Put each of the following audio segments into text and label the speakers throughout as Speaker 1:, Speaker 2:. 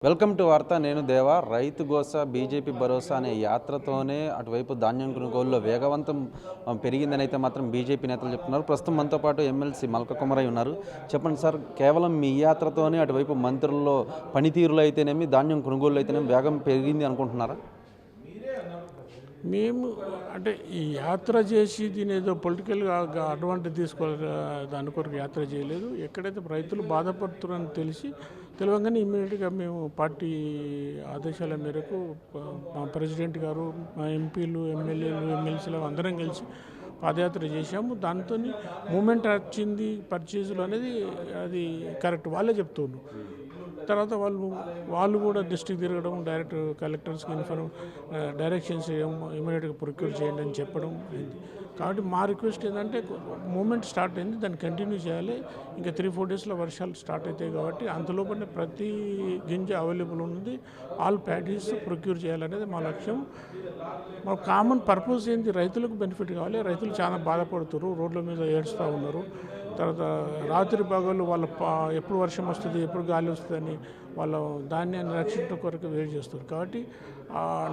Speaker 1: Welcome to వార్త. నేను దేవా. రైతు గోస బీజేపీ భరోసా అనే యాత్రతోనే అటువైపు ధాన్యం కొనుగోలులో వేగవంతం పెరిగిందని అయితే మాత్రం బీజేపీ నేతలు చెప్తున్నారు. ప్రస్తుతం మనతో పాటు ఎమ్మెల్సీ మల్క కుమరయ్య ఉన్నారు. చెప్పండి సార్, కేవలం మీ యాత్రతోనే అటువైపు మంత్రుల్లో పనితీరులో అయితేనేమి ధాన్యం కొనుగోలు అయితేనేమి వేగం పెరిగింది అనుకుంటున్నారా?
Speaker 2: మేము అంటే ఈ యాత్ర చేసి దీని ఏదో పొలిటికల్గా అడ్వాంటేజ్ తీసుకోవాలి దాని కొరకు యాత్ర చేయలేదు. ఎక్కడైతే రైతులు బాధపడుతున్నారని తెలియగానే ఇమ్మీడియట్గా మేము పార్టీ ఆదేశాల మేరకు మా ప్రెసిడెంట్ గారు, మా ఎంపీలు, ఎమ్మెల్యేలు, ఎమ్మెల్సీలు అందరం కలిసి పాదయాత్ర చేశాము. దాంతో మూమెంట్ వచ్చింది, పర్చేజులు అనేది అది కరెక్ట్ వాళ్ళే చెప్తున్నారు. తర్వాత వాళ్ళు కూడా డిస్ట్రిక్ట్ తిరగడం, డైరెక్ట్ కలెక్టర్స్కి డైరెక్షన్స్ ఇమీడియట్గా ప్రొక్యూర్ చేయండి అని చెప్పడం అయింది. కాబట్టి మా రిక్వెస్ట్ ఏంటంటే మూమెంట్ స్టార్ట్ అయింది, దాన్ని కంటిన్యూ చేయాలి. ఇంకా 3-4 డేస్లో వర్షాలు స్టార్ట్ అవుతాయి కాబట్టి అంతలోపలనే ప్రతి గింజ అవైలబుల్ ఉన్నది, ఆల్ ప్యాడీస్ ప్రొక్యూర్ చేయాలనేది మా లక్ష్యం. మా కామన్ పర్పస్ ఏంటి, రైతులకు బెనిఫిట్ కావాలి. రైతులు చాలా బాధపడుతున్నారు, రోడ్ల మీద ఏడుస్తూ ఉన్నారు. తర్వాత రాత్రి పగలు వాళ్ళ ఎప్పుడు వర్షం వస్తుంది, ఎప్పుడు గాలి వస్తుందని వాళ్ళ ధాన్యాన్ని రక్షించడం కొరకు వెయిట్ చేస్తారు. కాబట్టి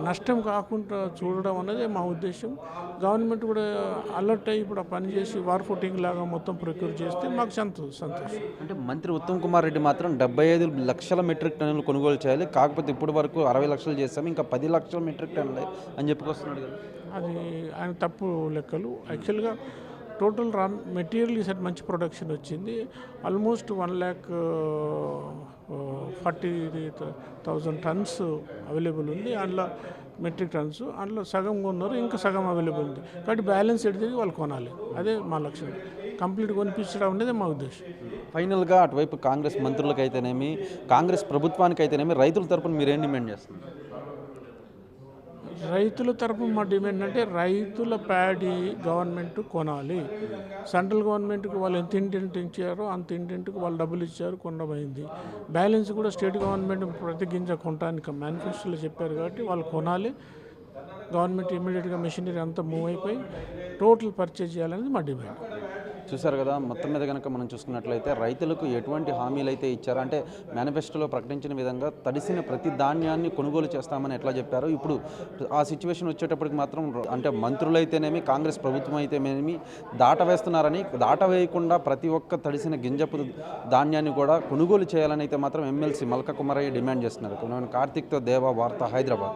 Speaker 2: నష్టం కాకుండా చూడడం అనేది మా ఉద్దేశం. గవర్నమెంట్ కూడా అలర్ట్ అయ్యి ఇప్పుడు ఆ పని చేసి వార్ ఫుటింగ్ లాగా మొత్తం ప్రొక్యూర్ చేస్తే మాకు సంతోషం.
Speaker 1: అంటే మంత్రి ఉత్తమ్ కుమార్ రెడ్డి మాత్రం 75 లక్షల మెట్రిక్ టన్నులు కొనుగోలు చేయాలి, కాకపోతే ఇప్పటి వరకు 60 లక్షలు చేస్తాము, ఇంకా 10 లక్షల మెట్రిక్ టన్నులు అని చెప్పుకొస్తున్నాడు కదా. అది
Speaker 2: ఆయన తప్పు లెక్కలు. యాక్చువల్గా టోటల్ రా మెటీరియల్ ఈసారి మంచి ప్రొడక్షన్ వచ్చింది. ఆల్మోస్ట్ 1,40,000 టన్స్ అవైలబుల్ ఉంది. అందులో మెట్రిక్ టన్స్ అందులో సగం కొన్నారు, ఇంకా సగం అవైలబుల్ ఉంది. కాబట్టి బ్యాలెన్స్ ఎడితే వాళ్ళు కొనాలి, అదే మా లక్ష్యం. కంప్లీట్ కొనిపించడం అనేది మా ఉద్దేశం.
Speaker 1: ఫైనల్గా అటువైపు కాంగ్రెస్ మంత్రులకైతేనేమి, కాంగ్రెస్ ప్రభుత్వానికైతేనేమి రైతుల తరపున మీరేం డిమాండ్ చేస్తున్నారు?
Speaker 2: రైతుల తరఫున మా డిమాండ్ అంటే రైతుల ప్యాడీ గవర్నమెంట్ కొనాలి. సెంట్రల్ గవర్నమెంట్కి వాళ్ళు ఎంత ఇంటెంట్ ఇచ్చారో అంత ఇంటెంట్కి వాళ్ళు డబ్బులు ఇచ్చారు, కొనడమైంది. బ్యాలెన్స్ కూడా స్టేట్ గవర్నమెంట్ ప్రతి గింజ కొనడానికి మేనిఫెస్టోలో చెప్పారు కాబట్టి వాళ్ళు కొనాలి. గవర్నమెంట్ ఇమీడియట్గా మెషినరీ అంతా మూవ్ అయిపోయి టోటల్ పర్చేజ్ చేయాలనేది మా డిమాండ్.
Speaker 1: చూసారు కదా, మొత్తం మీద కనుక మనం చూసుకున్నట్లయితే రైతులకు ఎటువంటి హామీలు అయితే ఇచ్చారో, అంటే మేనిఫెస్టోలో ప్రకటించిన విధంగా తడిసిన ప్రతి ధాన్యాన్ని కొనుగోలు చేస్తామని ఎట్లా చెప్పారో, ఇప్పుడు ఆ సిచ్యువేషన్ వచ్చేటప్పటికి మాత్రం అంటే మంత్రులు అయితేనేమి, కాంగ్రెస్ ప్రభుత్వం అయితేనేమి దాటవేస్తున్నారని, దాటవేయకుండా ప్రతి ఒక్క తడిసిన గింజపు ధాన్యాన్ని కూడా కొనుగోలు చేయాలని అయితే మాత్రం ఎమ్మెల్సీ మల్క కుమరయ్య డిమాండ్ చేస్తున్నారు. కార్తీక్తో దేవా, వార్త, హైదరాబాద్.